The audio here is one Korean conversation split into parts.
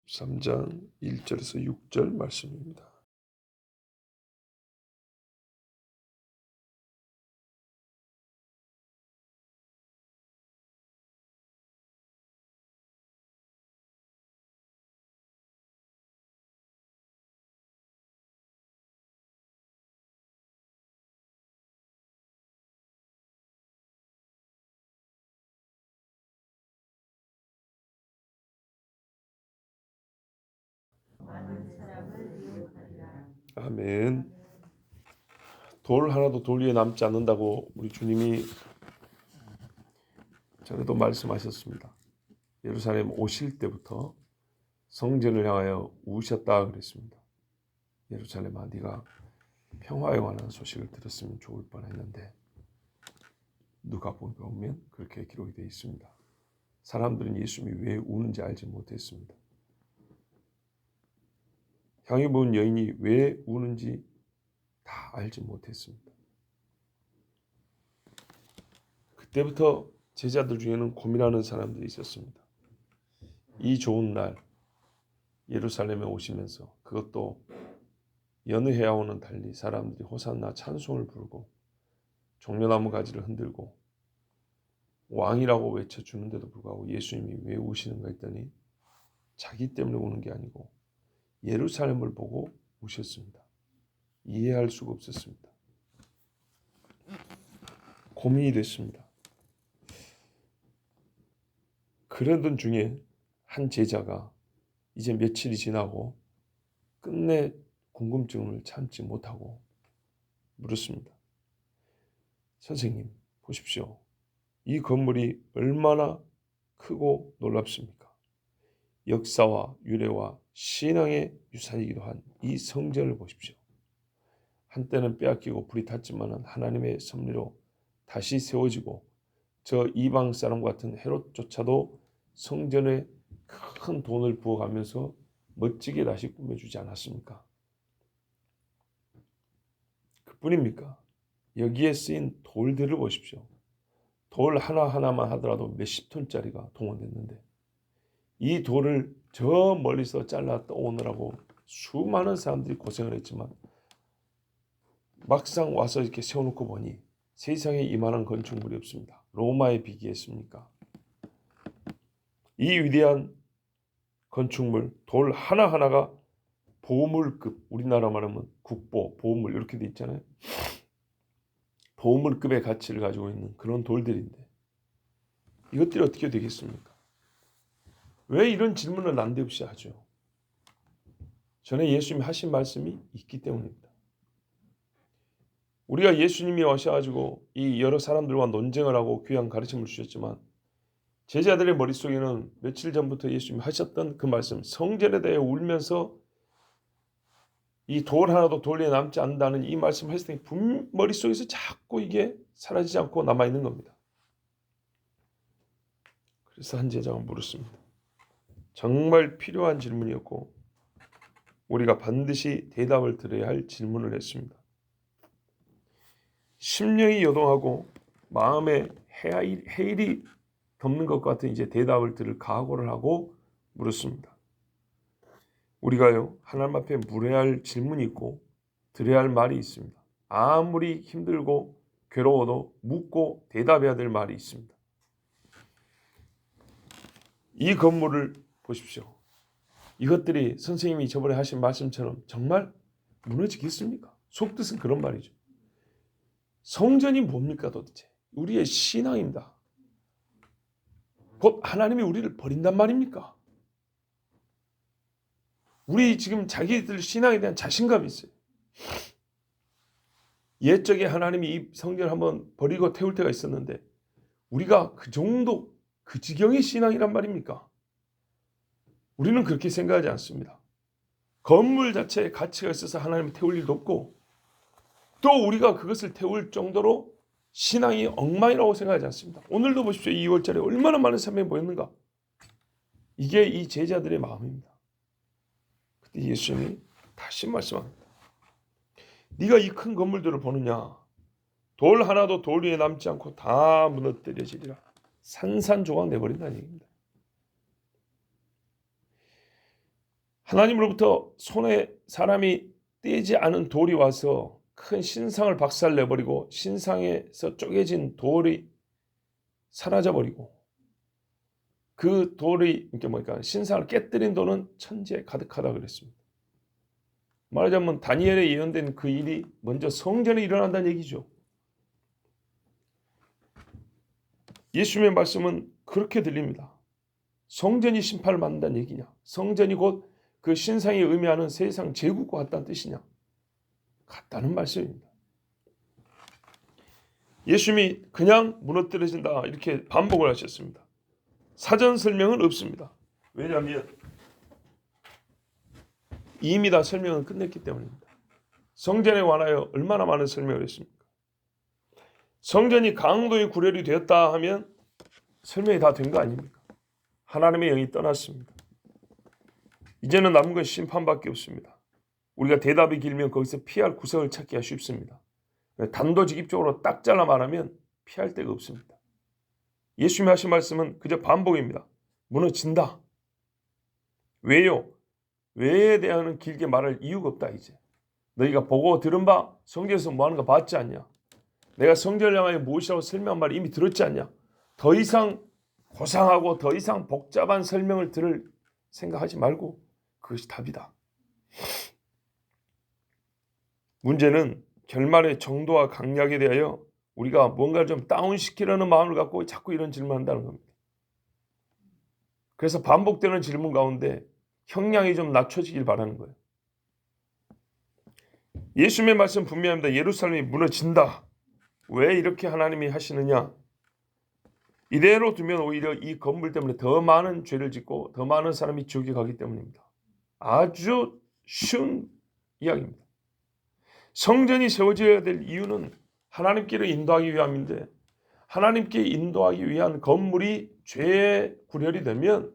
3장 1절에서 6절 말씀입니다. 아멘. 돌 하나도 돌 위에 남지 않는다고 우리 주님이 전에도 말씀하셨습니다. 예루살렘 오실 때부터 성전을 향하여 우셨다 그랬습니다. 예루살렘아, 네가 평화에 관한 소식을 들었으면 좋을 뻔했는데, 누가복음에 보면 그렇게 기록이 되어 있습니다. 사람들은 예수님이 왜 우는지 알지 못했습니다. 향유 부은 여인이 왜 우는지 다 알지 못했습니다. 그때부터 제자들 중에는 고민하는 사람들이 있었습니다. 이 좋은 날 예루살렘에 오시면서, 그것도 여느 해와는 달리 사람들이 호산나 찬송을 부르고 종려나무 가지를 흔들고 왕이라고 외쳐주는데도 불구하고 예수님이 왜 우시는가 했더니 자기 때문에 우는 게 아니고 예루살렘을 보고 우셨습니다. 이해할 수가 없었습니다. 고민이 됐습니다. 그러던 중에 한 제자가 이제 며칠이 지나고 끝내 궁금증을 참지 못하고 물었습니다. 선생님, 보십시오. 이 건물이 얼마나 크고 놀랍습니까? 역사와 유래와 신앙의 유산이기도 한 이 성전을 보십시오. 한때는 빼앗기고 불이 탔지만 하나님의 섭리로 다시 세워지고 저 이방 사람 같은 헤롯조차도 성전에 큰 돈을 부어가면서 멋지게 다시 꾸며주지 않았습니까? 그뿐입니까? 여기에 쓰인 돌들을 보십시오. 돌 하나하나만 하더라도 몇십 톤짜리가 동원됐는데 이 돌을 저 멀리서 잘라 떠오느라고 수많은 사람들이 고생을 했지만 막상 와서 이렇게 세워놓고 보니 세상에 이만한 건축물이 없습니다. 로마에 비교했습니까? 이 위대한 건축물, 돌 하나하나가 보물급, 우리나라 말하면 국보, 보물 이렇게 돼 있잖아요. 보물급의 가치를 가지고 있는 그런 돌들인데 이것들이 어떻게 되겠습니까? 왜 이런 질문을 난데없이 하죠? 전에 예수님이 하신 말씀이 있기 때문입니다. 우리가 예수님이 오셔가지고 이 여러 사람들과 논쟁을 하고 귀한 가르침을 주셨지만 제자들의 머릿속에는 며칠 전부터 예수님이 하셨던 그 말씀, 성전에 대해 울면서 이 돌 하나도 돌 위에 남지 않는다는 이 말씀을 하실 때 머릿속에서 자꾸 이게 사라지지 않고 남아있는 겁니다. 그래서 한 제자가 물었습니다. 정말 필요한 질문이었고 우리가 반드시 대답을 드려야 할 질문을 했습니다. 심령이 요동하고 마음에 해일이 덮는 것 같은 이제 대답을 들을 각오를 하고 물었습니다. 우리가요, 하나님 앞에 물어야 할 질문이 있고 드려야 할 말이 있습니다. 아무리 힘들고 괴로워도 묻고 대답해야 될 말이 있습니다. 이 건물을 보십시오. 이것들이 선생님이 저번에 하신 말씀처럼 정말 무너지겠습니까? 속뜻은 그런 말이죠. 성전이 뭡니까 도대체? 우리의 신앙입니다. 곧 하나님이 우리를 버린단 말입니까? 우리 지금 자기들 신앙에 대한 자신감이 있어요. 옛적에 하나님이 이 성전을 한번 버리고 태울 때가 있었는데 우리가 그 정도 그 지경의 신앙이란 말입니까? 우리는 그렇게 생각하지 않습니다. 건물 자체에 가치가 있어서 하나님을 태울 일도 없고 또 우리가 그것을 태울 정도로 신앙이 엉망이라고 생각하지 않습니다. 오늘도 보십시오. 2월달에 얼마나 많은 사람이 모였는가. 이게 이 제자들의 마음입니다. 그때 예수님이 다시 말씀합니다. 네가 이 큰 건물들을 보느냐. 돌 하나도 돌 위에 남지 않고 다 무너뜨려지리라. 산산조각 내버린다는 얘기입니다. 하나님으로부터 손에 사람이 떼지 않은 돌이 와서 큰 신상을 박살내버리고 신상에서 쪼개진 돌이 사라져버리고 그 돌이 이게 뭐니까 신상을 깨뜨린 돌은 천지에 가득하다 그랬습니다. 말하자면 다니엘에 예언된 그 일이 먼저 성전에 일어난다는 얘기죠. 예수님의 말씀은 그렇게 들립니다. 성전이 심판을 받는다는 얘기냐? 성전이 곧 그 신상이 의미하는 세상 제국과 같다는 뜻이냐? 같다는 말씀입니다. 예수님이 그냥 무너뜨려진다 이렇게 반복을 하셨습니다. 사전 설명은 없습니다. 왜냐하면 이미 다 설명은 끝냈기 때문입니다. 성전에 관하여 얼마나 많은 설명을 했습니까? 성전이 강도의 구렬이 되었다 하면 설명이 다 된 거 아닙니까? 하나님의 영이 떠났습니다. 이제는 남은 건 심판밖에 없습니다. 우리가 대답이 길면 거기서 피할 구석을 찾기가 쉽습니다. 단도직입적으로 딱 잘라 말하면 피할 데가 없습니다. 예수님이 하신 말씀은 그저 반복입니다. 무너진다. 왜요? 왜에 대한 길게 말할 이유가 없다 이제. 너희가 보고 들은 바 성경에서 뭐하는 거 봤지 않냐? 내가 성전을 향하여 무엇이라고 설명한 말을 이미 들었지 않냐? 더 이상 고상하고 더 이상 복잡한 설명을 들을 생각하지 말고 그것이 답이다. 문제는 결말의 정도와 강약에 대하여 우리가 뭔가를 좀 다운시키려는 마음을 갖고 자꾸 이런 질문을 한다는 겁니다. 그래서 반복되는 질문 가운데 형량이 좀 낮춰지길 바라는 거예요. 예수님의 말씀 분명합니다. 예루살렘이 무너진다. 왜 이렇게 하나님이 하시느냐? 이대로 두면 오히려 이 건물 때문에 더 많은 죄를 짓고 더 많은 사람이 지옥에 가기 때문입니다. 아주 쉬운 이야기입니다. 성전이 세워져야 될 이유는 하나님께로 인도하기 위함인데 하나님께 인도하기 위한 건물이 죄의 구렬이 되면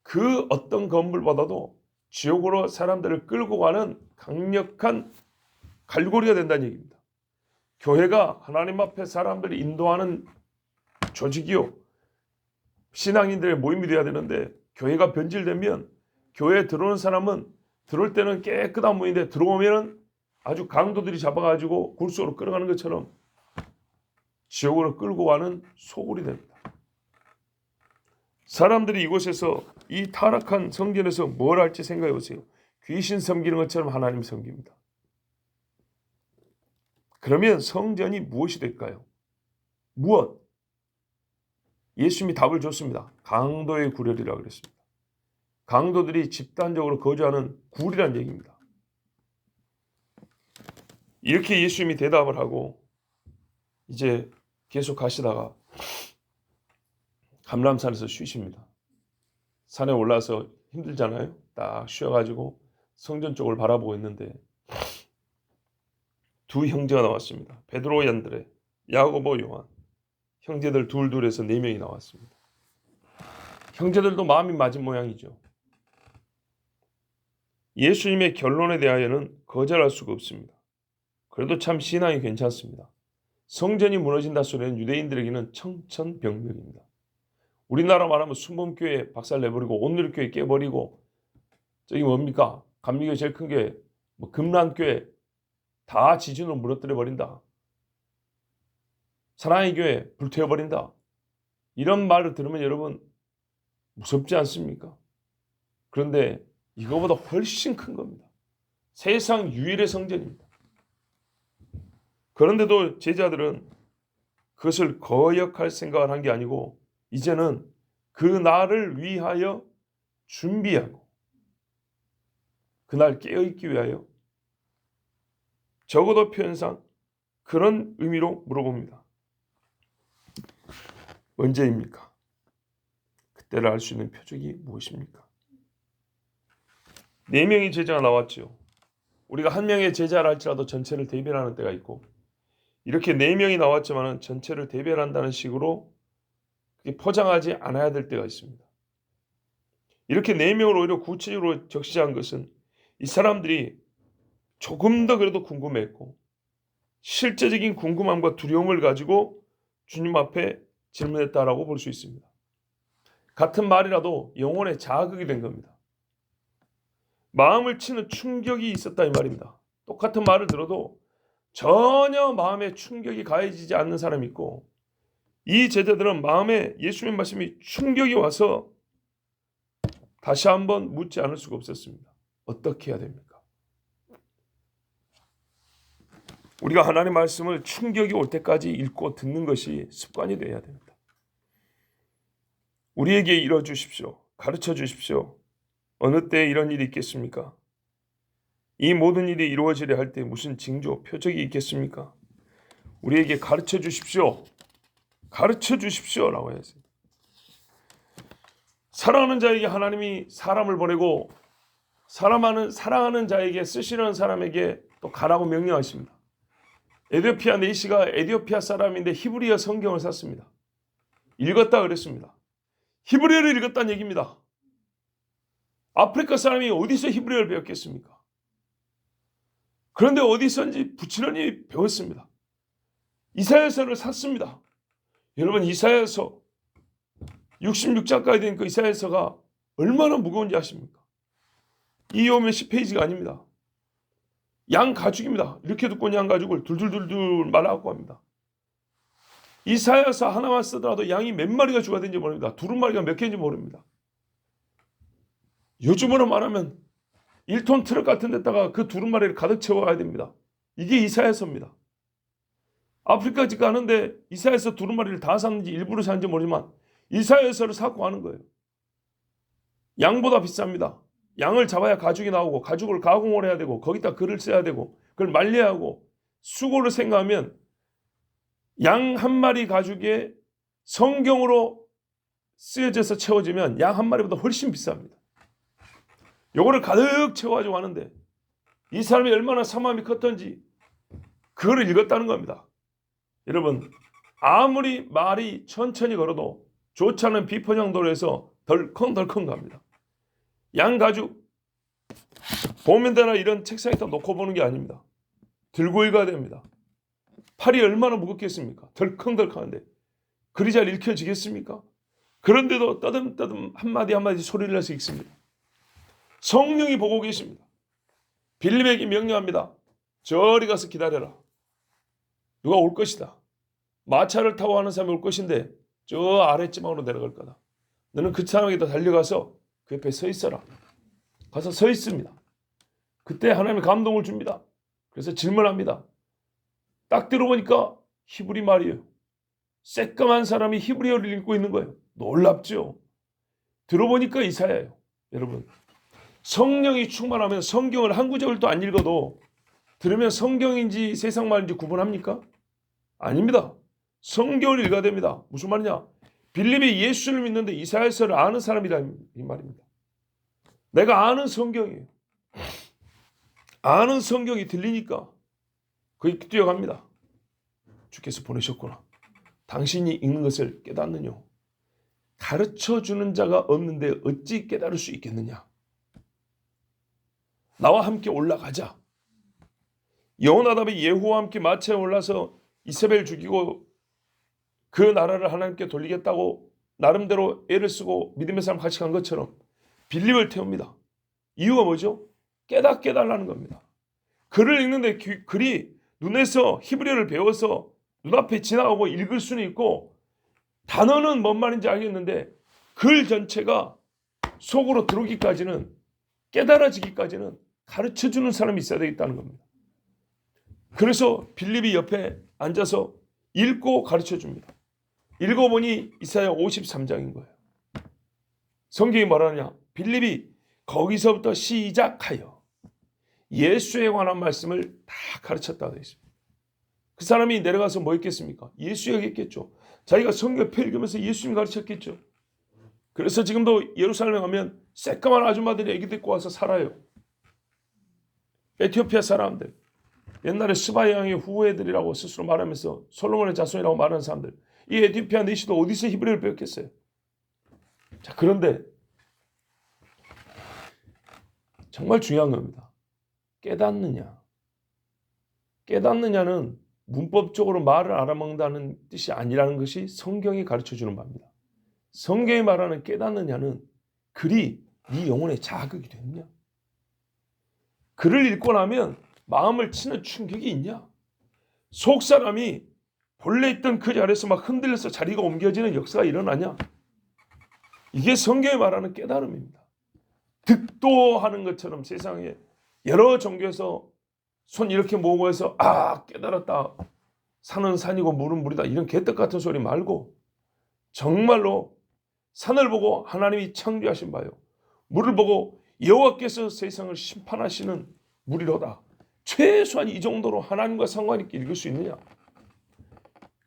그 어떤 건물보다도 지옥으로 사람들을 끌고 가는 강력한 갈고리가 된다는 얘기입니다. 교회가 하나님 앞에 사람들을 인도하는 조직이요. 신앙인들의 모임이 되어야 되는데 교회가 변질되면 교회에 들어오는 사람은 들어올 때는 깨끗한 모임인데 들어오면 아주 강도들이 잡아가지고 굴속으로 끌어가는 것처럼 지옥으로 끌고 가는 소굴이 됩니다. 사람들이 이곳에서 이 타락한 성전에서 뭘 할지 생각해 보세요. 귀신 섬기는 것처럼 하나님 섬깁니다. 그러면 성전이 무엇이 될까요? 무엇? 예수님이 답을 줬습니다. 강도의 구렬이라고 그랬습니다. 강도들이 집단적으로 거주하는 굴이라는 얘기입니다. 이렇게 예수님이 대답을 하고 이제 계속 가시다가 감람산에서 쉬십니다. 산에 올라서 힘들잖아요. 딱 쉬어가지고 성전 쪽을 바라보고 있는데 두 형제가 나왔습니다. 베드로, 안드레, 야고보, 요한. 형제들 둘둘해서 4명이 나왔습니다. 형제들도 마음이 맞은 모양이죠. 예수님의 결론에 대하여는 거절할 수가 없습니다. 그래도 참 신앙이 괜찮습니다. 성전이 무너진다 소리는 유대인들에게는 청천벽력입니다. 우리나라 말하면 순범교회 박살내버리고 온누리교회 깨버리고 저기 뭡니까? 감리교회 제일 큰 교회 뭐 금란교회 다 지진으로 무너뜨려버린다. 사랑의 교회 불태워버린다. 이런 말을 들으면 여러분 무섭지 않습니까? 그런데 이거보다 훨씬 큰 겁니다. 세상 유일의 성전입니다. 그런데도 제자들은 그것을 거역할 생각을 한 게 아니고 이제는 그 날을 위하여 준비하고 그날 깨어있기 위하여 적어도 표현상 그런 의미로 물어봅니다. 언제입니까? 그때를 알 수 있는 표적이 무엇입니까? 4명의 제자가 나왔죠. 우리가 한 명의 제자를 할지라도 전체를 대변하는 때가 있고 이렇게 4명이 나왔지만 전체를 대변한다는 식으로 포장하지 않아야 될 때가 있습니다. 이렇게 4명을 오히려 구체적으로 적시한 것은 이 사람들이 조금 더 그래도 궁금했고 실제적인 궁금함과 두려움을 가지고 주님 앞에 질문했다라고 볼 수 있습니다. 같은 말이라도 영혼에 자극이 된 겁니다. 마음을 치는 충격이 있었다 이 말입니다. 똑같은 말을 들어도 전혀 마음에 충격이 가해지지 않는 사람이 있고, 이 제자들은 마음에 예수님의 말씀이 충격이 와서 다시 한번 묻지 않을 수가 없었습니다. 어떻게 해야 됩니까? 우리가 하나님의 말씀을 충격이 올 때까지 읽고 듣는 것이 습관이 되어야 됩니다. 우리에게 이뤄 주십시오. 가르쳐 주십시오. 어느 때에 이런 일이 있겠습니까? 이 모든 일이 이루어지려 할 때 무슨 징조, 표적이 있겠습니까? 우리에게 가르쳐 주십시오. 가르쳐 주십시오라고 해야지. 사랑하는 자에게 하나님이 사람을 보내고 사랑하는 자에게 쓰시는 사람에게 또 가라고 명령하십니다. 에디오피아 네이시가 에디오피아 사람인데 히브리어 성경을 샀습니다. 읽었다 그랬습니다. 히브리어를 읽었다는 얘기입니다. 아프리카 사람이 어디서 히브리어를 배웠겠습니까? 그런데 어디선지 부지런히 배웠습니다. 이사야서를 샀습니다. 여러분, 이사야서 66장까지 된 그 이사야서가 얼마나 무거운지 아십니까? 이 오면 10페이지가 아닙니다. 양 가죽입니다. 이렇게 두꺼운 양 가죽을 둘둘둘둘 말아갖고 합니다. 이사야서 하나만 쓰더라도 양이 몇 마리가 추가된지 모릅니다. 두루마리가 몇 개인지 모릅니다. 요즘으로 말하면 1톤 트럭 같은 데다가 그 두루마리를 가득 채워가야 됩니다. 이게 이사야서입니다. 아프리카까지 가는데 이사야서 두루마리를 다 샀는지 일부러 샀는지 모르지만 이사야서를 사고 가는 거예요. 양보다 비쌉니다. 양을 잡아야 가죽이 나오고, 가죽을 가공을 해야 되고, 거기다 글을 써야 되고, 그걸 말려야 하고, 수고를 생각하면 양 한 마리 가죽에 성경으로 쓰여져서 채워지면 양 한 마리보다 훨씬 비쌉니다. 요거를 가득 채워가지고 가는데 이 사람이 얼마나 사마음이 컸던지 그거를 읽었다는 겁니다. 여러분, 아무리 말이 천천히 걸어도 좋지 않은 비포장도로에서 덜컹덜컹 갑니다. 양 가죽 보면대나 이런 책상에다 놓고 보는 게 아닙니다. 들고 읽어야 됩니다. 팔이 얼마나 무겁겠습니까? 덜컹덜컹한데 글이 잘 읽혀지겠습니까? 그런데도 떠듬떠듬 한마디 한마디 소리를 내서 읽습니다. 성령이 보고 계십니다. 빌립에게 명령합니다. 저리 가서 기다려라. 누가 올 것이다. 마차를 타고 가는 사람이 올 것인데 저 아랫지방으로 내려갈 거다. 너는 그 사람에게 달려가서 그 옆에 서 있어라. 가서 서 있습니다. 그때 하나님의 감동을 줍니다. 그래서 질문합니다. 딱 들어보니까 히브리 말이에요. 새까만 사람이 히브리어를 읽고 있는 거예요. 놀랍죠? 들어보니까 이사야예요. 여러분, 성령이 충만하면 성경을 한 구절도 안 읽어도 들으면 성경인지 세상 말인지 구분합니까? 아닙니다. 성경을 읽어야 됩니다. 무슨 말이냐? 빌립이 예수를 믿는데 이사야서를 아는 사람이란 이 말입니다. 내가 아는 성경이에요. 아는 성경이 들리니까 거기 뛰어갑니다. 주께서 보내셨구나. 당신이 읽는 것을 깨닫느냐? 가르쳐주는 자가 없는데 어찌 깨달을 수 있겠느냐? 나와 함께 올라가자. 여호나답이 예후와 함께 마차에 올라서 이세벨 죽이고 그 나라를 하나님께 돌리겠다고 나름대로 애를 쓰고 믿음의 사람 같이 간 것처럼 빌립을 태웁니다. 이유가 뭐죠? 깨달라는 겁니다. 글을 읽는데 글이 눈에서 히브리어를 배워서 눈앞에 지나가고 읽을 수는 있고 단어는 뭔 말인지 알겠는데 글 전체가 속으로 들어오기까지는, 깨달아지기까지는 가르쳐주는 사람이 있어야 되겠다는 겁니다. 그래서 빌립이 옆에 앉아서 읽고 가르쳐줍니다. 읽어보니 이사야 53장인 거예요. 성경이 뭐라냐? 빌립이 거기서부터 시작하여 예수에 관한 말씀을 다 가르쳤다고 되어 있습니다. 그 사람이 내려가서 뭐 했겠습니까? 예수 얘기했겠죠. 자기가 성경 읽으면서 예수님 가르쳤겠죠. 그래서 지금도 예루살렘에 가면 새까만 아줌마들이 애기 데리고 와서 살아요. 에티오피아 사람들, 옛날에 스바야 왕의 후예들이라고 스스로 말하면서 솔로몬의 자손이라고 말하는 사람들, 이 에티오피아 내시도 어디서 히브리어를 배웠겠어요? 자, 그런데 정말 중요한 겁니다. 깨닫느냐는 문법적으로 말을 알아먹는다는 뜻이 아니라는 것이 성경이 가르쳐주는 바입니다. 성경이 말하는 깨닫느냐는 글이 네 영혼에 자극이 됐냐? 글을 읽고 나면 마음을 치는 충격이 있냐? 속 사람이 본래 있던 그 자리에서 막 흔들려서 자리가 옮겨지는 역사가 일어나냐? 이게 성경이 말하는 깨달음입니다. 득도하는 것처럼 세상에 여러 종교에서 손 이렇게 모으고 해서 깨달았다. 산은 산이고 물은 물이다. 이런 개떡 같은 소리 말고 정말로 산을 보고 하나님이 창조하신 바요. 물을 보고 여호와께서 세상을 심판하시는 물이로다. 최소한 이 정도로 하나님과 상관 있게 읽을 수 있느냐?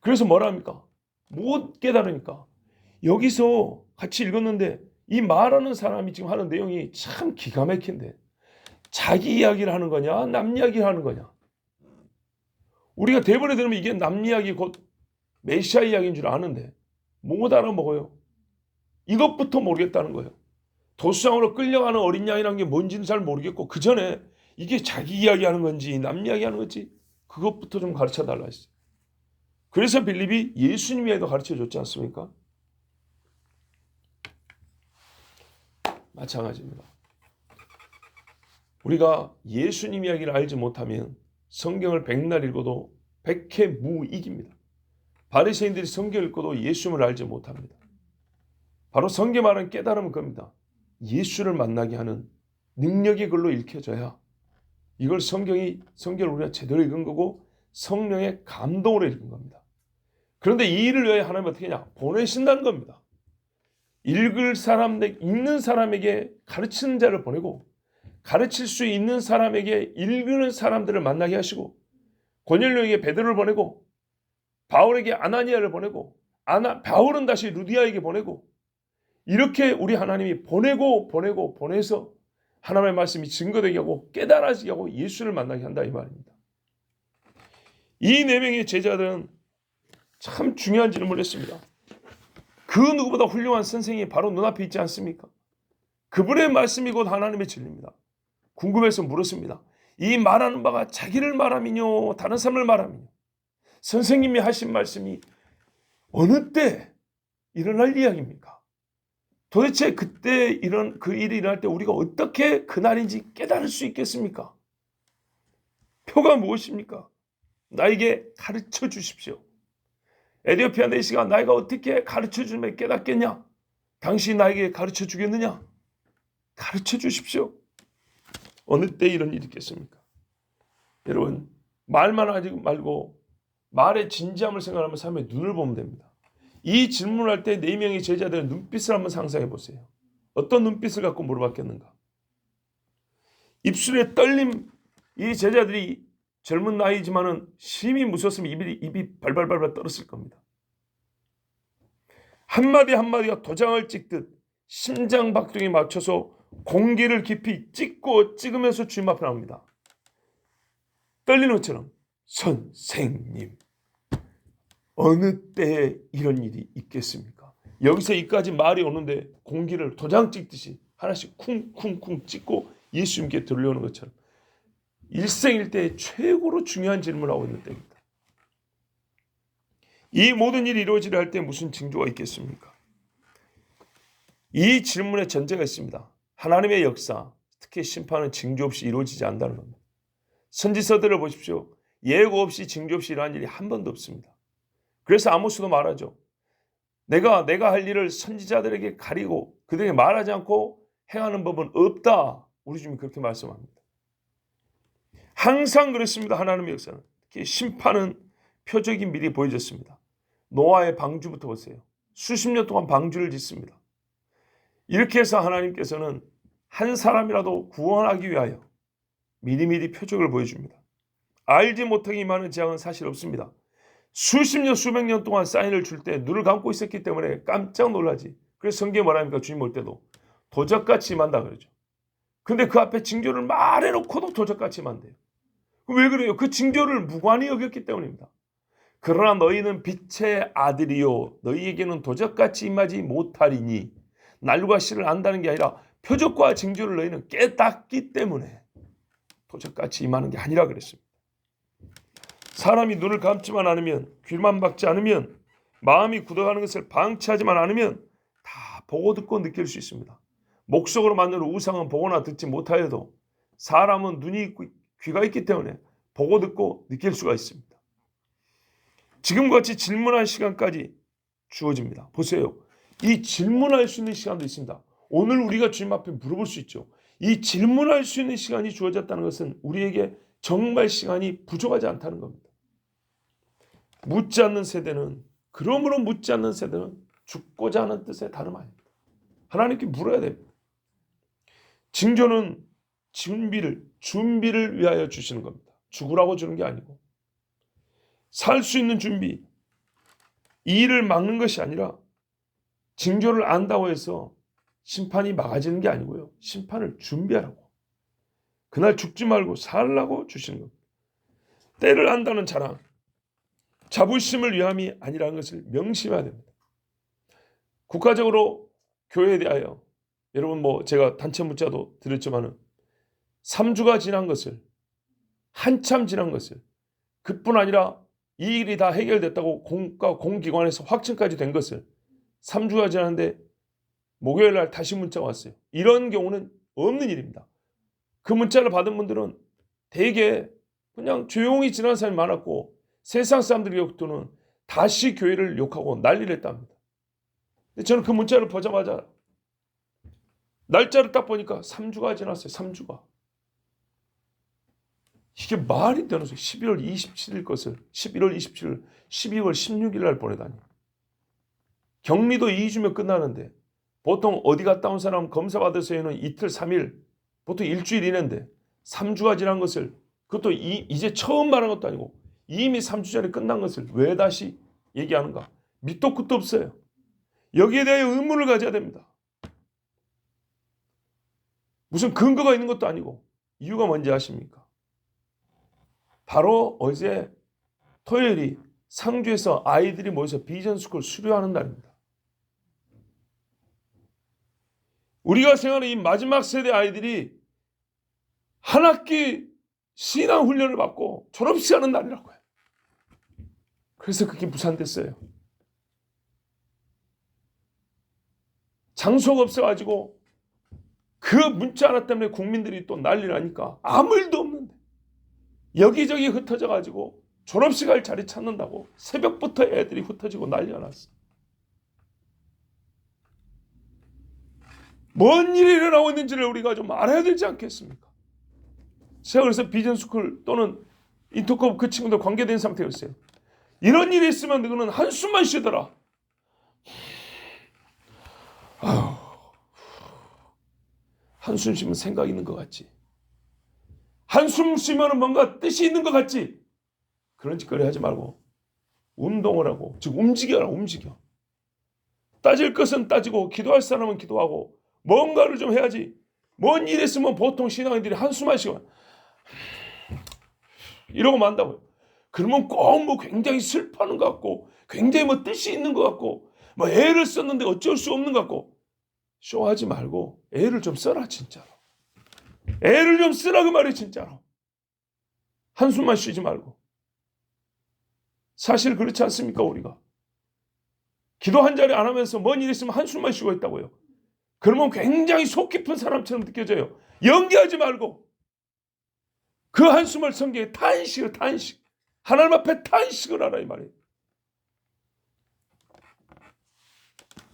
그래서 뭐라 합니까? 못 깨달으니까. 여기서 같이 읽었는데 이 말하는 사람이 지금 하는 내용이 참 기가 막힌데 자기 이야기를 하는 거냐 남 이야기를 하는 거냐. 우리가 대본에 들으면 이게 남 이야기 곧 메시아 이야기인 줄 아는데 못 알아먹어요. 이것부터 모르겠다는 거예요. 도수장으로 끌려가는 어린 양이라는 게 뭔지는 잘 모르겠고 그 전에 이게 자기 이야기하는 건지 남 이야기하는 건지 그것부터 좀 가르쳐달라 했어요. 그래서 빌립이 예수님 이야기도 가르쳐줬지 않습니까? 마찬가지입니다. 우리가 예수님 이야기를 알지 못하면 성경을 백날 읽어도 백해무익입니다. 바리새인들이 성경을 읽어도 예수님을 알지 못합니다. 바로 성경 말하는 깨달음은 겁니다. 예수를 만나게 하는 능력이 그걸로 읽혀져야 이걸 성경을 우리가 제대로 읽은 거고 성령의 감동으로 읽은 겁니다. 그런데 이 일을 왜 하나님 어떻게 하냐? 보내신다는 겁니다. 읽는 사람에게 가르치는 자를 보내고 가르칠 수 있는 사람에게 읽는 사람들을 만나게 하시고 고넬료에게 베드로를 보내고 바울에게 아나니아를 보내고 바울은 다시 루디아에게 보내고 이렇게 우리 하나님이 보내서 하나님의 말씀이 증거되게 하고 깨달아지게 하고 예수를 만나게 한다 이 말입니다. 이 4명의 제자들은 참 중요한 질문을 했습니다. 그 누구보다 훌륭한 선생이 바로 눈앞에 있지 않습니까? 그분의 말씀이 곧 하나님의 진리입니다. 궁금해서 물었습니다. 이 말하는 바가 자기를 말함이뇨 다른 사람을 말함이뇨? 선생님이 하신 말씀이 어느 때 일어날 이야기입니까? 도대체 그때 그 일이 일어날 때 우리가 어떻게 그날인지 깨달을 수 있겠습니까? 표가 무엇입니까? 나에게 가르쳐 주십시오. 에디오피아 내시가 나이가 어떻게 가르쳐 주면 깨닫겠냐? 당신이 나에게 가르쳐 주겠느냐? 가르쳐 주십시오. 어느 때 이런 일이 있겠습니까? 여러분 말만 하지 말고 말의 진지함을 생각하면 삶의 눈을 보면 됩니다. 이 질문을 할 때 4명의 제자들의 눈빛을 한번 상상해 보세요. 어떤 눈빛을 갖고 물어봤겠는가? 입술에 떨림. 이 제자들이 젊은 나이지만은 심히 무서웠으면 입이 발발발발 떨었을 겁니다. 한마디 한마디가 도장을 찍듯 심장 박동에 맞춰서 공기를 깊이 찍으면서 주님 앞에 나옵니다. 떨리는 것처럼 선생님 어느 때에 이런 일이 있겠습니까? 여기서 이까지 말이 오는데 공기를 도장 찍듯이 하나씩 쿵쿵쿵 찍고 예수님께 들려오는 것처럼 일생일대의 최고로 중요한 질문을 하고 있는 때입니다. 이 모든 일이 이루어지려 할 때 무슨 징조가 있겠습니까? 이 질문에 전제가 있습니다. 하나님의 역사, 특히 심판은 징조 없이 이루어지지 않는다는 겁니다. 선지서들을 보십시오. 예고 없이 징조 없이 일어난 일이 한 번도 없습니다. 그래서 아모스도 말하죠. 내가 할 일을 선지자들에게 가리고 그들에게 말하지 않고 행하는 법은 없다. 우리 주님이 그렇게 말씀합니다. 항상 그랬습니다. 하나님의 역사는. 특히 심판은 표적이 미리 보여졌습니다. 노아의 방주부터 보세요. 수십 년 동안 방주를 짓습니다. 이렇게 해서 하나님께서는 한 사람이라도 구원하기 위하여 미리미리 표적을 보여줍니다. 알지 못하게 임하는 재앙은 사실 없습니다. 수십 년 수백 년 동안 사인을 줄 때 눈을 감고 있었기 때문에 깜짝 놀라지. 그래서 성경에 뭐라 합니까? 주님 올 때도 도적같이 임한다 그러죠. 근데 그 앞에 징조를 말해놓고도 도적같이 임한대요. 왜 그래요? 그 징조를 무관히 여겼기 때문입니다. 그러나 너희는 빛의 아들이요 너희에게는 도적같이 임하지 못하리니 날과 시를 안다는 게 아니라 표적과 징조를 너희는 깨닫기 때문에 도적같이 임하는 게 아니라 그랬습니다. 사람이 눈을 감지만 않으면 귀만 박지 않으면 마음이 굳어가는 것을 방치하지만 않으면 다 보고 듣고 느낄 수 있습니다. 목석으로 만든 우상은 보거나 듣지 못하여도 사람은 눈이 있고 귀가 있기 때문에 보고 듣고 느낄 수가 있습니다. 지금과 같이 질문할 시간까지 주어집니다. 보세요. 이 질문할 수 있는 시간도 있습니다. 오늘 우리가 주님 앞에 물어볼 수 있죠. 이 질문할 수 있는 시간이 주어졌다는 것은 우리에게 정말 시간이 부족하지 않다는 겁니다. 묻지 않는 세대는, 그러므로 묻지 않는 세대는 죽고자 하는 뜻의 다름 아닙니다. 하나님께 물어야 됩니다. 징조는 준비를 위하여 주시는 겁니다. 죽으라고 주는 게 아니고, 살 수 있는 준비, 이 일을 막는 것이 아니라 징조를 안다고 해서 심판이 막아지는 게 아니고요. 심판을 준비하라고, 그날 죽지 말고 살라고 주시는 겁니다. 때를 안다는 자랑, 자부심을 위함이 아니라는 것을 명심해야 됩니다. 국가적으로 교회에 대하여 여러분 제가 단체 문자도 드렸지만은 3주가 지난 것을, 한참 지난 것을, 그뿐 아니라 이 일이 다 해결됐다고 공기관에서 확정까지 된 것을 3주가 지났는데 목요일 날 다시 문자가 왔어요. 이런 경우는 없는 일입니다. 그 문자를 받은 분들은 대개 그냥 조용히 지난 사람이 많았고, 세상 사람들이 욕도는 다시 교회를 욕하고 난리를 했답니다. 근데 저는 그 문자를 보자마자 날짜를 딱 보니까 3주가 지났어요. 3주가. 이게 말이 되는 소리. 11월 27일 것을 11월 27일, 12월 16일 날 보내다니. 격리도 2주면 끝나는데 보통 어디 갔다 온 사람 검사 받으세요는 이틀 3일, 보통 일주일 이내인데 3주가 지난 것을, 그것도 이제 처음 말한 것도 아니고 이미 3주 전에 끝난 것을 왜 다시 얘기하는가? 밑도 끝도 없어요. 여기에 대하여 의문을 가져야 됩니다. 무슨 근거가 있는 것도 아니고. 이유가 뭔지 아십니까? 바로 어제 토요일이 상주에서 아이들이 모여서 비전스쿨 수료하는 날입니다. 우리가 생각하는 이 마지막 세대 아이들이 한 학기 신앙 훈련을 받고 졸업식하는 날이라고 해요. 그래서 그게 무산됐어요. 장소가 없어가지고 그 문자 하나 때문에 국민들이 또 난리 나니까 아무 일도 없는데 여기저기 흩어져가지고 졸업식 할 자리 찾는다고 새벽부터 애들이 흩어지고 난리가 났어. 뭔 일이 일어나고 있는지를 우리가 좀 알아야 되지 않겠습니까? 제가 그래서 비전스쿨 또는 인터컵 그 친구들 관계된 상태였어요. 이런 일이 있으면 너는 한숨만 쉬더라. 아휴, 한숨 쉬면 생각이 있는 것 같지. 한숨 쉬면 뭔가 뜻이 있는 것 같지. 그런 짓거리 하지 말고 운동을 하고, 즉 움직여라. 움직여. 따질 것은 따지고 기도할 사람은 기도하고 뭔가를 좀 해야지. 뭔 일 있으면 보통 신앙인들이 한숨만 쉬고 이러고 만다고요. 그러면 꼭 굉장히 슬퍼하는 것 같고, 굉장히 뜻이 있는 것 같고, 애를 썼는데 어쩔 수 없는 것 같고. 쇼하지 말고 애를 좀 써라. 진짜로 애를 좀 쓰라 그 말이에요. 진짜로 한숨만 쉬지 말고. 사실 그렇지 않습니까? 우리가 기도 한 자리 안 하면서 뭔 일 있으면 한숨만 쉬고 있다고요. 그러면 굉장히 속 깊은 사람처럼 느껴져요. 연기하지 말고 그 한숨을 성경에 탄식 하나님 앞에 탄식을 하라 이 말이에요.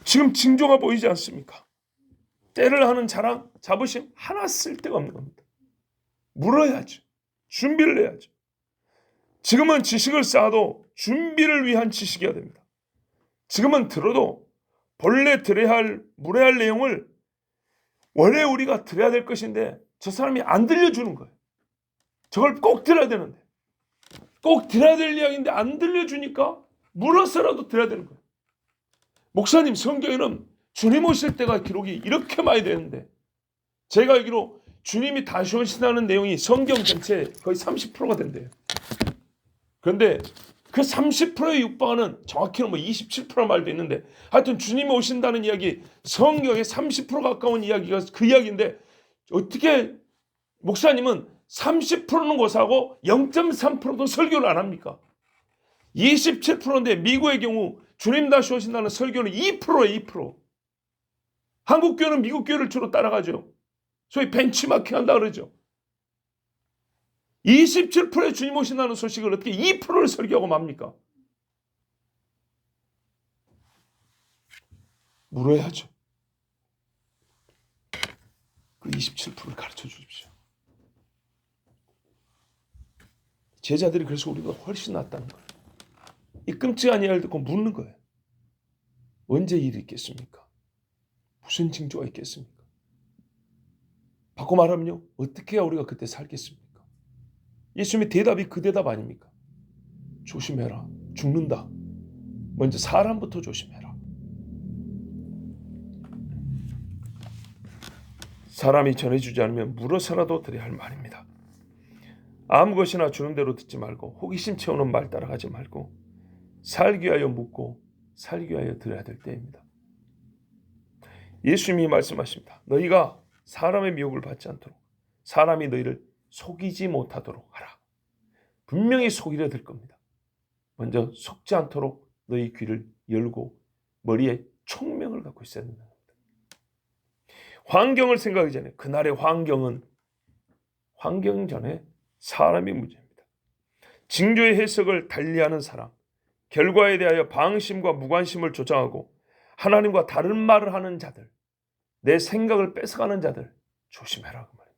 지금 징조가 보이지 않습니까? 때를 하는 자랑, 자부심 하나 쓸 데가 없는 겁니다. 물어야죠. 준비를 해야죠. 지금은 지식을 쌓아도 준비를 위한 지식이어야 됩니다. 지금은 들어도 본래 물어야 할 내용을 원래 우리가 들어야 될 것인데 저 사람이 안 들려주는 거예요. 저걸 꼭 들어야 되는데, 꼭 들어야 될 이야기인데 안 들려주니까 물어서라도 들어야 되는 거예요. 목사님, 성경에는 주님 오실 때가 기록이 이렇게 많이 되는데, 제가 알기로 주님이 다시 오신다는 내용이 성경 전체에 거의 30%가 된대요. 그런데 그 30%에 육박하는, 정확히는 27% 말도 있는데, 하여튼 주님이 오신다는 이야기, 성경에 30% 가까운 이야기가 그 이야기인데, 어떻게 목사님은 30%는 고사하고 0.3%도 설교를 안 합니까? 27%인데 미국의 경우 주님 다시 오신다는 설교는 2%예요. 2%. 한국 교회는 미국 교회를 주로 따라가죠. 소위 벤치마킹 한다 그러죠. 27%의 주님 오신다는 소식을 어떻게 2%를 설교하고 맙니까? 물어야죠. 그 27%를 가르쳐 주십시오. 제자들이 그래서 우리가 훨씬 낫다는 거예요. 이 끔찍한 이야기를 듣고 묻는 거예요. 언제 일이 있겠습니까? 무슨 징조가 있겠습니까? 바꿔 말하면요, 어떻게 해야 우리가 그때 살겠습니까? 예수님의 대답이 그 대답 아닙니까? 조심해라. 죽는다. 먼저 사람부터 조심해라. 사람이 전해주지 않으면 물어서라도 드려야 할 말입니다. 아무 것이나 주는 대로 듣지 말고 호기심 채우는 말 따라가지 말고 살기 위하여 묻고 살기 위하여 들어야 될 때입니다. 예수님이 말씀하십니다. 너희가 사람의 미혹을 받지 않도록 사람이 너희를 속이지 못하도록 하라. 분명히 속이려 들 겁니다. 먼저 속지 않도록 너희 귀를 열고 머리에 총명을 갖고 있어야 된다. 환경을 생각하기 전에 그날의 환경 전에 사람이 문제입니다. 징조의 해석을 달리하는 사람, 결과에 대하여 방심과 무관심을 조장하고 하나님과 다른 말을 하는 자들, 내 생각을 뺏어가는 자들 조심해라 그 말입니다.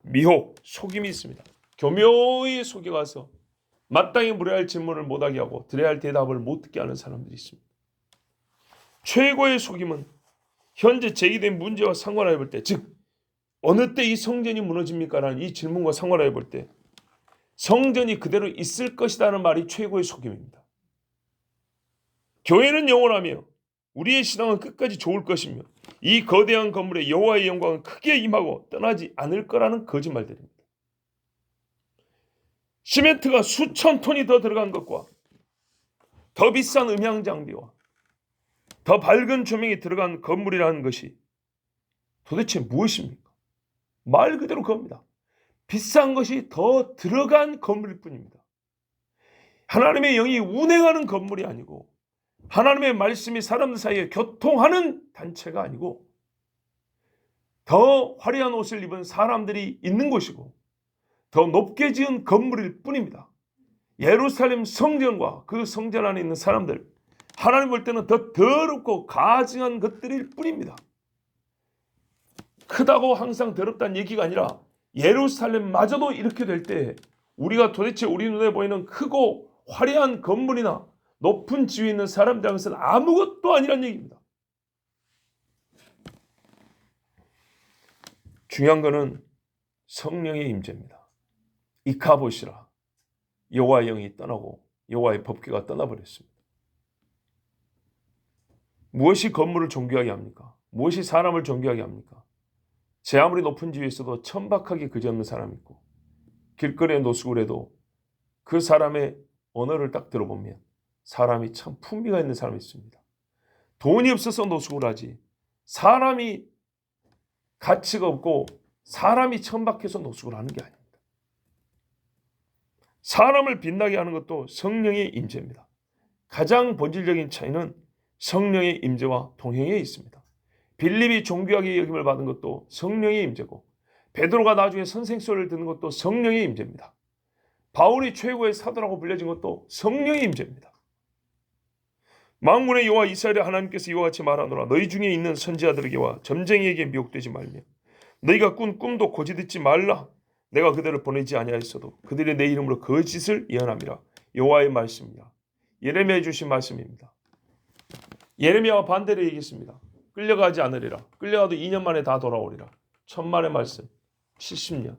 미혹, 속임이 있습니다. 교묘히 속여가서 마땅히 물어야 할 질문을 못하게 하고 드려야 할 대답을 못 듣게 하는 사람들이 있습니다. 최고의 속임은 현재 제기된 문제와 상관하여 볼 때, 즉 어느 때 이 성전이 무너집니까? 라는 이 질문과 상관하여 볼 때 성전이 그대로 있을 것이라는 말이 최고의 속임입니다. 교회는 영원하며 우리의 신앙은 끝까지 좋을 것이며 이 거대한 건물에 여호와의 영광은 크게 임하고 떠나지 않을 거라는 거짓말들입니다. 시멘트가 수천 톤이 더 들어간 것과 더 비싼 음향 장비와 더 밝은 조명이 들어간 건물이라는 것이 도대체 무엇입니까? 말 그대로 그겁니다. 비싼 것이 더 들어간 건물일 뿐입니다. 하나님의 영이 운행하는 건물이 아니고 하나님의 말씀이 사람들 사이에 교통하는 단체가 아니고 더 화려한 옷을 입은 사람들이 있는 곳이고 더 높게 지은 건물일 뿐입니다. 예루살렘 성전과 그 성전 안에 있는 사람들, 하나님 볼 때는 더 더럽고 가증한 것들일 뿐입니다. 크다고 항상 더럽다는 얘기가 아니라 예루살렘마저도 이렇게 될 때 우리가 도대체 우리 눈에 보이는 크고 화려한 건물이나 높은 지위에 있는 사람들 앞에서는 아무것도 아니란 얘기입니다. 중요한 것은 성령의 임재입니다. 이카보시라. 여호와의 영이 떠나고 여호와의 법궤가 떠나버렸습니다. 무엇이 건물을 존귀하게 합니까? 무엇이 사람을 존귀하게 합니까? 제 아무리 높은 지위에서도 천박하게 그지없는 사람이 있고 길거리에 노숙을 해도 그 사람의 언어를 딱 들어보면 사람이 참 품위가 있는 사람이 있습니다. 돈이 없어서 노숙을 하지 사람이 가치가 없고 사람이 천박해서 노숙을 하는 게 아닙니다. 사람을 빛나게 하는 것도 성령의 임재입니다. 가장 본질적인 차이는 성령의 임재와 동행에 있습니다. 빌립이 존귀하게 여김을 받은 것도 성령의 임재고 베드로가 나중에 선생 소리를 듣는 것도 성령의 임재입니다. 바울이 최고의 사도라고 불려진 것도 성령의 임재입니다. 만군의 여호와 이스라엘의 하나님께서 이와 같이 말하노라. 너희 중에 있는 선지자들에게와 점쟁이에게 미혹되지 말며 너희가 꾼 꿈도 고지 듣지 말라. 내가 그들을 보내지 아니하였어도 그들이 내 이름으로 거짓을 예언함이라. 여호와의 말씀이라. 예레미야에 주신 말씀입니다. 예레미야와 반대로 얘기했습니다. 끌려가지 않으리라. 끌려가도 2년 만에 다 돌아오리라. 천만의 말씀. 70년.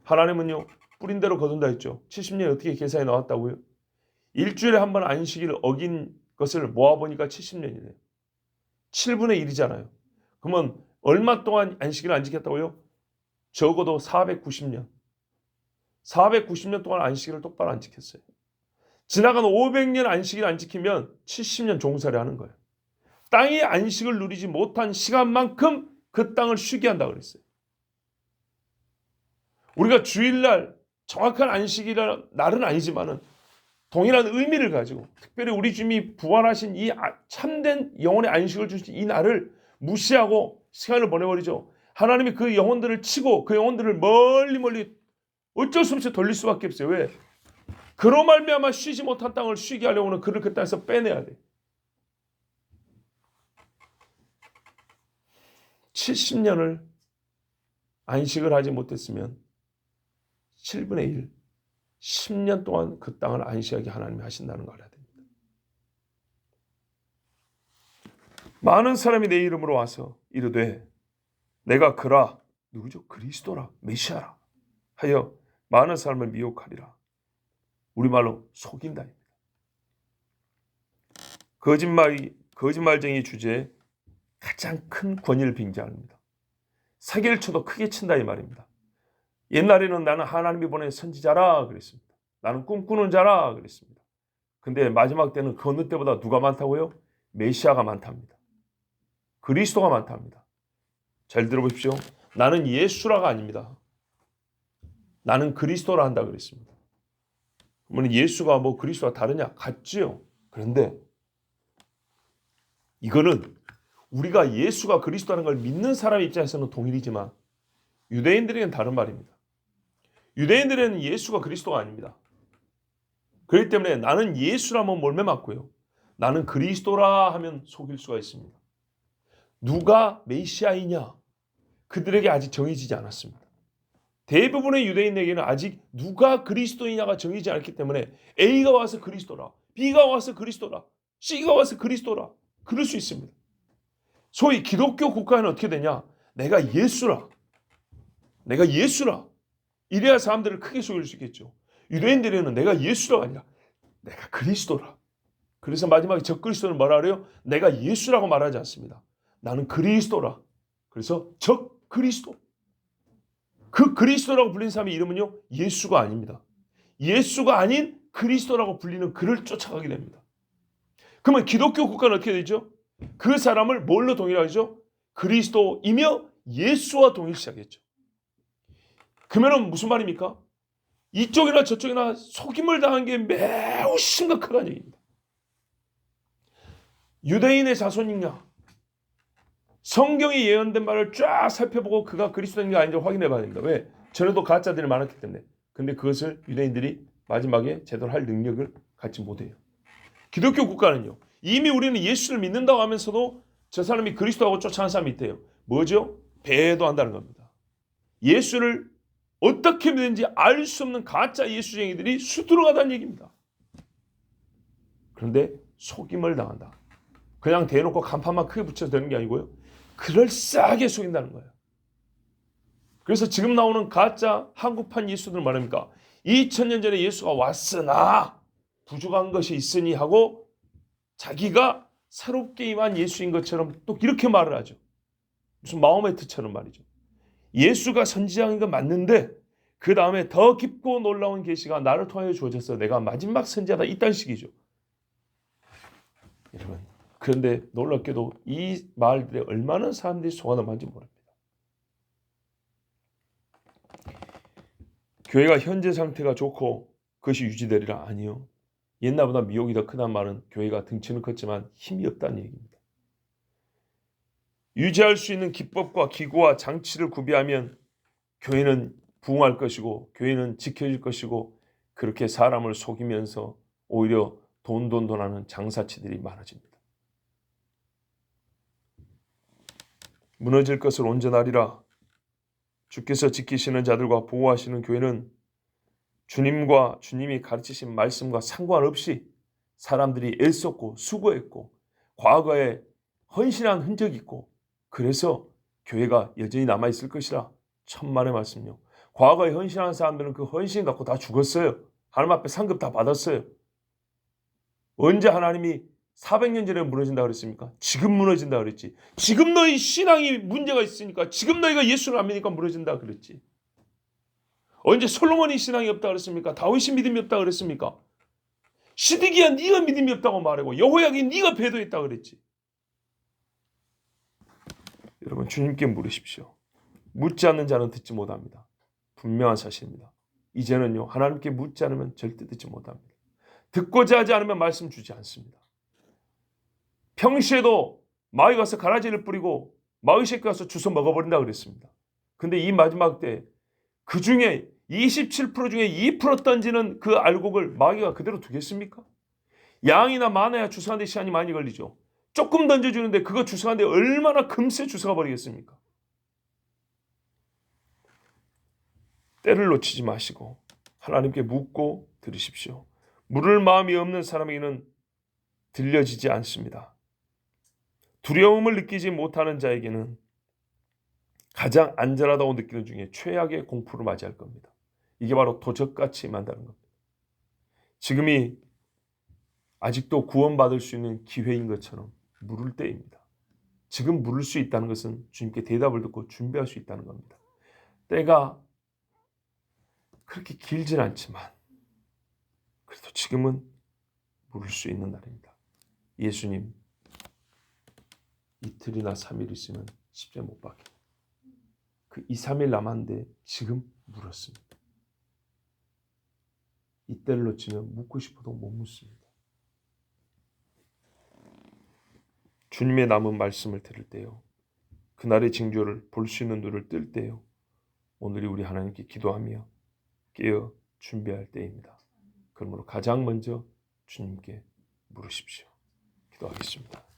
하나님은요 뿌린 대로 거둔다 했죠. 70년이 어떻게 계산이 나왔다고요? 일주일에 한 번 안식일을 어긴 것을 모아보니까 70년이네요. 7분의 1이잖아요. 그러면 얼마 동안 안식일을 안 지켰다고요? 적어도 490년. 490년 동안 안식일을 똑바로 안 지켰어요. 지나간 500년 안식일 안 지키면 70년 종살이 하는 거예요. 땅이 안식을 누리지 못한 시간만큼 그 땅을 쉬게 한다 그랬어요. 우리가 주일날 정확한 안식일의 날은 아니지만은 동일한 의미를 가지고 특별히 우리 주님이 부활하신 이 참된 영혼의 안식을 주신 이 날을 무시하고 시간을 보내버리죠. 하나님이 그 영혼들을 치고 그 영혼들을 멀리 어쩔 수 없이 돌릴 수밖에 없어요. 왜? 그로 말미암아 쉬지 못한 땅을 쉬게 하려고는 그를 그 땅에서 빼내야 돼. 70년을 안식을 하지 못했으면 7분의 1, 10년 동안 그 땅을 안식하게 하나님이 하신다는 걸 알아야 됩니다. 많은 사람이 내 이름으로 와서 이르되 내가 그라, 누구죠? 그리스도라, 메시아라 하여 많은 사람을 미혹하리라. 우리말로 속인다입니다. 거짓말쟁이 주제에 가장 큰 권위를 빙자합니다. 사기를 쳐도 크게 친다 이 말입니다. 옛날에는 나는 하나님이 보낸 선지자라 그랬습니다. 나는 꿈꾸는 자라 그랬습니다. 근데 마지막 때는 그 어느 때보다 누가 많다고요? 메시아가 많답니다. 그리스도가 많답니다. 잘 들어보십시오. 나는 예수라가 아닙니다. 나는 그리스도라 한다 그랬습니다. 그러면 예수가 뭐 그리스도와 다르냐? 같지요. 그런데 이거는 우리가 예수가 그리스도라는 걸 믿는 사람 입장에서는 동일이지만 유대인들에게는 다른 말입니다. 유대인들에게는 예수가 그리스도가 아닙니다. 그렇기 때문에 나는 예수라면 몰매 맞고요. 나는 그리스도라 하면 속일 수가 있습니다. 누가 메시아이냐? 그들에게 아직 정해지지 않았습니다. 대부분의 유대인에게는 아직 누가 그리스도이냐가 정해지지 않았기 때문에 A가 와서 그리스도라, B가 와서 그리스도라, C가 와서 그리스도라 그럴 수 있습니다. 소위 기독교 국가에는 어떻게 되냐? 내가 예수라. 이래야 사람들을 크게 속일 수 있겠죠. 유대인들에게는 내가 예수라가 아니라 내가 그리스도라. 그래서 마지막에 적그리스도는 뭐라 그래요? 내가 예수라고 말하지 않습니다. 나는 그리스도라. 그래서 적그리스도. 그 그리스도라고 불리는 사람의 이름은요, 예수가 아닙니다. 예수가 아닌 그리스도라고 불리는 그를 쫓아가게 됩니다. 그러면 기독교 국가는 어떻게 되죠? 그 사람을 뭘로 동일하죠? 그리스도이며 예수와 동일시하겠죠. 그러면 무슨 말입니까? 이쪽이나 저쪽이나 속임을 당한 게 매우 심각하다는 얘기입니다. 유대인의 자손이냐? 성경이 예언된 말을 쫙 살펴보고 그가 그리스도인가 아닌지 확인해 봐야 됩니다. 왜? 전에도 가짜들이 많았기 때문에. 근데 그것을 유대인들이 마지막에 제대로 할 능력을 갖지 못해요. 기독교 국가는요. 이미 우리는 예수를 믿는다고 하면서도 저 사람이 그리스도하고 쫓아가는 사람이 있대요. 뭐죠? 배도한다는 겁니다. 예수를 어떻게 믿는지 알 수 없는 가짜 예수쟁이들이 수두룩하다는 얘기입니다. 그런데 속임을 당한다. 그냥 대놓고 간판만 크게 붙여서 되는 게 아니고요. 그럴싸하게 속인다는 거예요. 그래서 지금 나오는 가짜 한국판 예수들 말입니까? 2000년 전에 예수가 왔으나 부족한 것이 있으니 하고 자기가 새롭게 임한 예수인 것처럼 또 이렇게 말을 하죠. 무슨 마호메트처럼 말이죠. 예수가 선지자인 건 맞는데 그 다음에 더 깊고 놀라운 계시가 나를 통하여 주어져서 내가 마지막 선지자다 이딴 식이죠. 여러분, 그런데 놀랍게도 이 말들에 얼마나 사람들이 속아넘어간지 모릅니다. 교회가 현재 상태가 좋고 그것이 유지되리라? 아니요. 옛날보다 미혹이 더 크다는 말은 교회가 등치는 컸지만 힘이 없다는 얘기입니다. 유지할 수 있는 기법과 기구와 장치를 구비하면 교회는 부흥할 것이고 교회는 지켜질 것이고 그렇게 사람을 속이면서 오히려 돈하는 장사치들이 많아집니다. 무너질 것을 온전하리라. 주께서 지키시는 자들과 보호하시는 교회는 주님과 주님이 가르치신 말씀과 상관없이 사람들이 애썼고 수고했고 과거에 헌신한 흔적이 있고 그래서 교회가 여전히 남아있을 것이라 천만의 말씀요. 과거에 헌신한 사람들은 그 헌신 갖고 다 죽었어요. 하나님 앞에 상급 다 받았어요. 언제 하나님이 400년 전에 무너진다 그랬습니까? 지금 무너진다 그랬지. 지금 너희 신앙이 문제가 있으니까 지금 너희가 예수를 안 믿으니까 무너진다 그랬지. 언제 솔로몬이 신앙이 없다 그랬습니까? 다윗이 믿음이 없다 그랬습니까? 시드기야 네가 믿음이 없다고 말하고 여호야긴 네가 배도했다 그랬지. 여러분 주님께 물으십시오. 묻지 않는 자는 듣지 못합니다. 분명한 사실입니다. 이제는요 하나님께 묻지 않으면 절대 듣지 못합니다. 듣고자 하지 않으면 말씀 주지 않습니다. 평시에도 마귀 가서 가라지를 뿌리고 마귀새끼 와서 주워 먹어버린다 그랬습니다. 근데 이 마지막 때 그 중에 27% 중에 2% 던지는 그 알곡을 마귀가 그대로 두겠습니까? 양이나 많아야 주워가는데 시간이 많이 걸리죠. 조금 던져주는데 그거 주워가는데 얼마나 금세 주워가 버리겠습니까? 때를 놓치지 마시고 하나님께 묻고 들으십시오. 물을 마음이 없는 사람에게는 들려지지 않습니다. 두려움을 느끼지 못하는 자에게는 가장 안전하다고 느끼는 중에 최악의 공포를 맞이할 겁니다. 이게 바로 도적같이 만다는 겁니다. 지금이 아직도 구원받을 수 있는 기회인 것처럼 물을 때입니다. 지금 물을 수 있다는 것은 주님께 대답을 듣고 준비할 수 있다는 겁니다. 때가 그렇게 길진 않지만 그래도 지금은 물을 수 있는 날입니다. 예수님 이틀이나 3일 있으면 십자가에 못 박혀. 그 2, 3일 남았는데 지금 물었습니다. 이때를 놓치면 묻고 싶어도 못 묻습니다. 주님의 남은 말씀을 들을 때요. 그날의 징조를 볼 수 있는 눈을 뜰 때요. 오늘이 우리 하나님께 기도하며 깨어 준비할 때입니다. 그러므로 가장 먼저 주님께 물으십시오. 기도하겠습니다.